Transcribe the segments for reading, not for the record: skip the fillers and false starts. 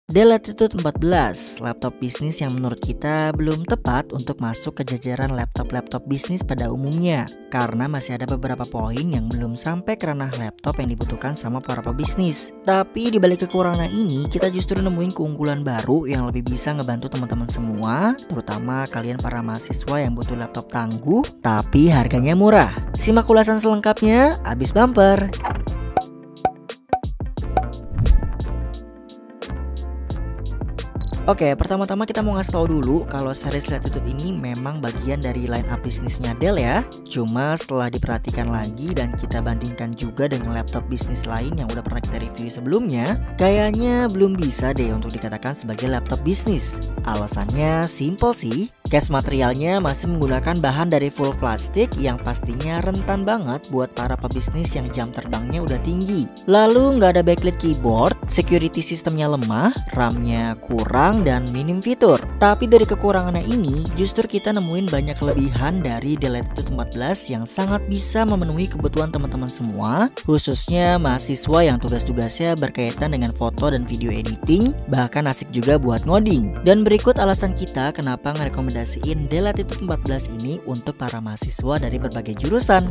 Dell Latitude 14, laptop bisnis yang menurut kita belum tepat untuk masuk ke jajaran laptop-laptop bisnis pada umumnya. Karena masih ada beberapa poin yang belum sampai ke ranah laptop yang dibutuhkan sama para pebisnis. Tapi di balik kekurangan ini, kita justru nemuin keunggulan baru yang lebih bisa ngebantu teman-teman semua, terutama kalian para mahasiswa yang butuh laptop tangguh, tapi harganya murah. Simak ulasan selengkapnya, abis bumper. Oke, pertama-tama kita mau ngasih tahu dulu kalau series Latitude ini memang bagian dari line up bisnisnya Dell ya. Cuma setelah diperhatikan lagi dan kita bandingkan juga dengan laptop bisnis lain yang udah pernah kita review sebelumnya, kayaknya belum bisa deh untuk dikatakan sebagai laptop bisnis. Alasannya simple sih. Case materialnya masih menggunakan bahan dari full plastik yang pastinya rentan banget buat para pebisnis yang jam terbangnya udah tinggi. Lalu nggak ada backlit keyboard, security sistemnya lemah, RAM-nya kurang dan minim fitur. Tapi dari kekurangannya ini justru kita nemuin banyak kelebihan dari Dell Latitude 14 yang sangat bisa memenuhi kebutuhan teman-teman semua, khususnya mahasiswa yang tugas-tugasnya berkaitan dengan foto dan video editing, bahkan asik juga buat ngoding. Dan berikut alasan kita kenapa ngerekomendasiin Dell Latitude 14 ini untuk para mahasiswa dari berbagai jurusan.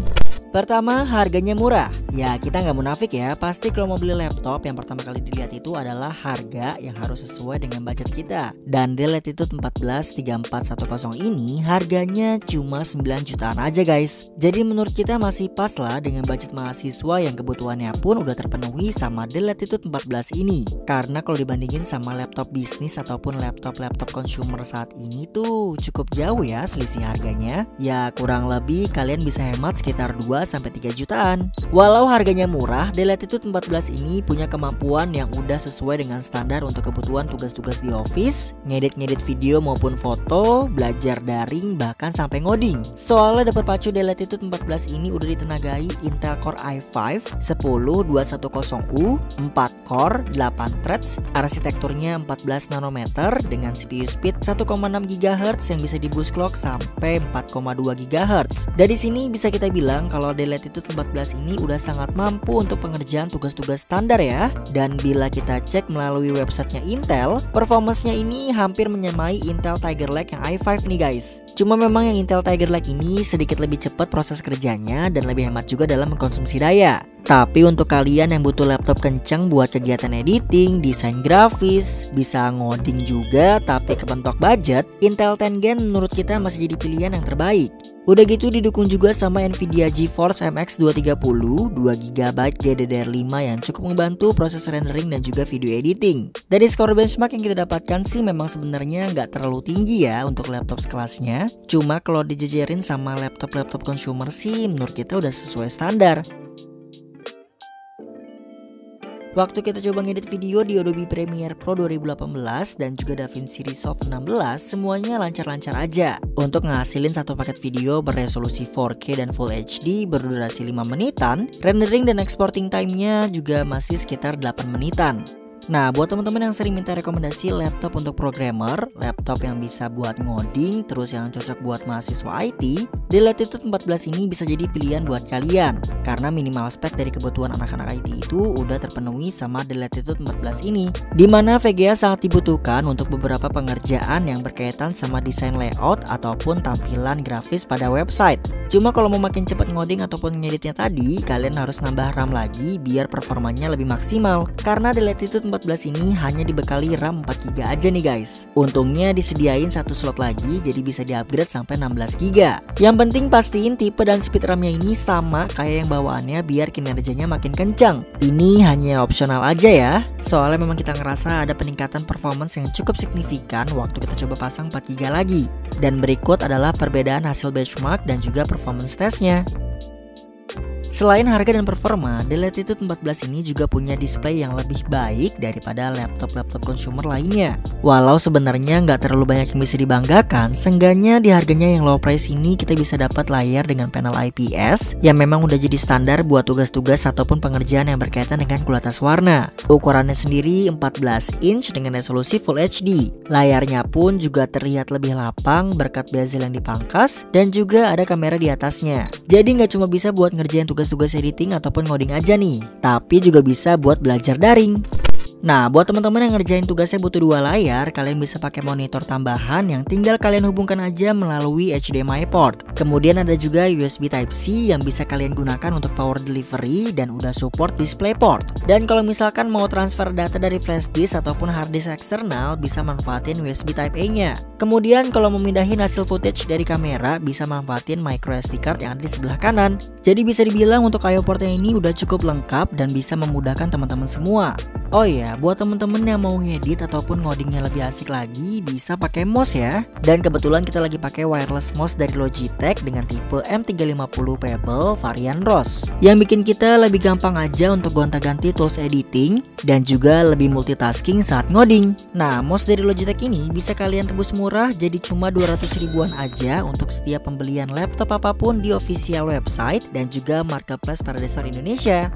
Pertama, harganya murah. Ya, kita nggak munafik ya, pasti kalau mau beli laptop yang pertama kali dilihat itu adalah harga yang harus sesuai dengan budget kita. Dan Dell Latitude 14 3410 ini harganya cuma 9 jutaan aja guys. Jadi menurut kita masih pas lah dengan budget mahasiswa yang kebutuhannya pun udah terpenuhi sama Dell Latitude 14 ini. Karena kalau dibandingin sama laptop bisnis ataupun laptop-laptop consumer saat ini tuh cukup jauh ya selisih harganya. Ya kurang lebih kalian bisa hemat sekitar 2-3 jutaan. Walau harganya murah, Dell Latitude 14 ini punya kemampuan yang udah sesuai dengan standar untuk kebutuhan tugas-tugas di office, ngedit-ngedit video maupun foto, belajar daring, bahkan sampai ngoding. Soalnya dapur pacu Dell Latitude 14 ini udah ditenagai Intel Core i5 10210U, 4 core, 8 threads, arsitekturnya 14 nanometer dengan CPU speed 1,6 GHz yang bisa di boost clock sampai 4,2 GHz. Dari sini bisa kita bilang kalau Dell Latitude 14 ini udah sangat mampu untuk pengerjaan tugas-tugas standar ya. Dan bila kita cek melalui websitenya Intel, performance-nya ini hampir menyamai Intel Tiger Lake yang i5 nih guys. Cuma memang yang Intel Tiger Lake ini sedikit lebih cepat proses kerjanya dan lebih hemat juga dalam mengkonsumsi daya. Tapi untuk kalian yang butuh laptop kencang buat kegiatan editing, desain grafis, bisa ngoding juga tapi kepentok budget, Intel 10 Gen menurut kita masih jadi pilihan yang terbaik. Udah gitu didukung juga sama Nvidia GeForce MX 230, 2GB GDDR5 yang cukup membantu proses rendering dan juga video editing. Dari skor benchmark yang kita dapatkan sih memang sebenarnya nggak terlalu tinggi ya untuk laptop sekelasnya. Cuma kalau dijejerin sama laptop-laptop consumer sih menurut kita udah sesuai standar. Waktu kita coba ngedit video di Adobe Premiere Pro 2018 dan juga DaVinci Resolve 16, semuanya lancar-lancar aja. Untuk ngehasilin satu paket video beresolusi 4K dan Full HD berdurasi 5 menitan, rendering dan exporting time-nya juga masih sekitar 8 menitan. Nah, buat teman-teman yang sering minta rekomendasi laptop untuk programmer, laptop yang bisa buat ngoding, terus yang cocok buat mahasiswa IT, Dell Latitude 14 ini bisa jadi pilihan buat kalian. Karena minimal spek dari kebutuhan anak-anak IT itu udah terpenuhi sama Dell Latitude 14 ini. Dimana VGA sangat dibutuhkan untuk beberapa pengerjaan yang berkaitan sama desain layout ataupun tampilan grafis pada website. Cuma kalau mau makin cepat ngoding ataupun ngeditnya tadi, kalian harus nambah RAM lagi biar performanya lebih maksimal. Karena Dell Latitude 14 ini hanya dibekali RAM 4GB aja nih guys. Untungnya disediain satu slot lagi jadi bisa di-upgrade sampai 16GB. Yang penting pastiin tipe dan speed RAM-nya ini sama kayak yang bawaannya biar kinerjanya makin kencang. Ini hanya opsional aja ya. Soalnya memang kita ngerasa ada peningkatan performance yang cukup signifikan waktu kita coba pasang 4GB lagi. Dan berikut adalah perbedaan hasil benchmark dan juga performance testnya. Selain harga dan performa, Dell Latitude 14 ini juga punya display yang lebih baik daripada laptop-laptop consumer lainnya. Walau sebenarnya nggak terlalu banyak yang bisa dibanggakan, seenggaknya di harganya yang low price ini kita bisa dapat layar dengan panel IPS yang memang udah jadi standar buat tugas-tugas ataupun pengerjaan yang berkaitan dengan kualitas warna. Ukurannya sendiri 14 inch dengan resolusi Full HD. Layarnya pun juga terlihat lebih lapang berkat bezel yang dipangkas dan juga ada kamera di atasnya. Jadi nggak cuma bisa buat ngerjain tugas-tugas editing ataupun ngoding aja nih, tapi juga bisa buat belajar daring. Nah, buat teman-teman yang ngerjain tugasnya butuh 2 layar, kalian bisa pakai monitor tambahan yang tinggal kalian hubungkan aja melalui HDMI port. Kemudian ada juga USB Type-C yang bisa kalian gunakan untuk power delivery dan udah support DisplayPort. Dan kalau misalkan mau transfer data dari flash disk ataupun hard disk eksternal, bisa manfaatin USB Type-A-nya. Kemudian kalau memindahin hasil footage dari kamera, bisa manfaatin micro SD card yang ada di sebelah kanan. Jadi bisa dibilang untuk I/O portnya ini udah cukup lengkap dan bisa memudahkan teman-teman semua. Oh iya, buat temen-temen yang mau ngedit ataupun ngodingnya lebih asik lagi, bisa pakai mouse ya. Dan kebetulan kita lagi pakai wireless mouse dari Logitech dengan tipe M350 Pebble varian ROS, yang bikin kita lebih gampang aja untuk gonta-ganti tools editing dan juga lebih multitasking saat ngoding. Nah, mouse dari Logitech ini bisa kalian tebus murah, jadi cuma 200 ribuan aja untuk setiap pembelian laptop apapun di official website dan juga marketplace Paradise Store Indonesia.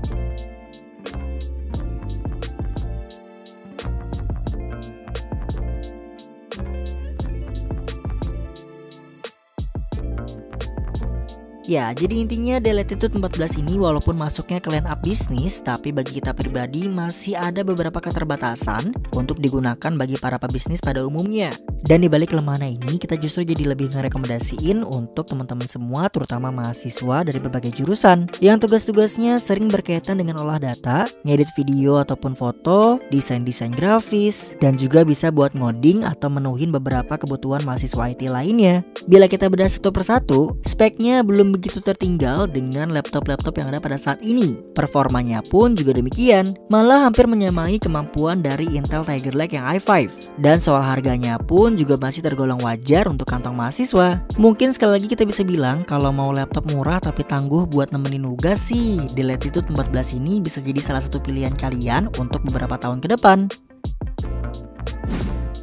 Ya, jadi intinya Dell Latitude 14 ini walaupun masuknya ke line up bisnis, tapi bagi kita pribadi masih ada beberapa keterbatasan untuk digunakan bagi para pebisnis pada umumnya. Dan dibalik kelemahan ini, kita justru jadi lebih ngerekomendasiin untuk teman-teman semua, terutama mahasiswa dari berbagai jurusan yang tugas-tugasnya sering berkaitan dengan olah data, ngedit video ataupun foto, desain-desain grafis, dan juga bisa buat ngoding atau menuhin beberapa kebutuhan mahasiswa IT lainnya. Bila kita bedah satu persatu, speknya belum begitu tertinggal dengan laptop-laptop yang ada pada saat ini. Performanya pun juga demikian, malah hampir menyamai kemampuan dari Intel Tiger Lake yang i5. Dan soal harganya pun juga masih tergolong wajar untuk kantong mahasiswa. Mungkin sekali lagi kita bisa bilang kalau mau laptop murah tapi tangguh buat nemenin nugas sih, Dell Latitude 14 ini bisa jadi salah satu pilihan kalian untuk beberapa tahun ke depan.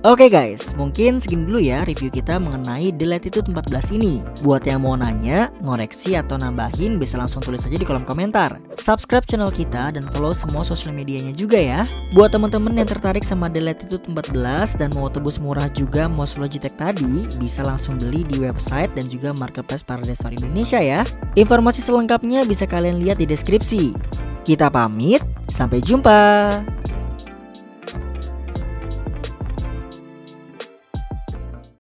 Oke guys, mungkin segini dulu ya review kita mengenai Dell Latitude 14 ini. Buat yang mau nanya, ngoreksi atau nambahin bisa langsung tulis aja di kolom komentar. Subscribe channel kita dan follow semua sosial medianya juga ya. Buat teman-teman yang tertarik sama Dell Latitude 14 dan mau tebus murah juga mouse Logitech tadi, bisa langsung beli di website dan juga marketplace Paradise Store Indonesia ya. Informasi selengkapnya bisa kalian lihat di deskripsi. Kita pamit, sampai jumpa.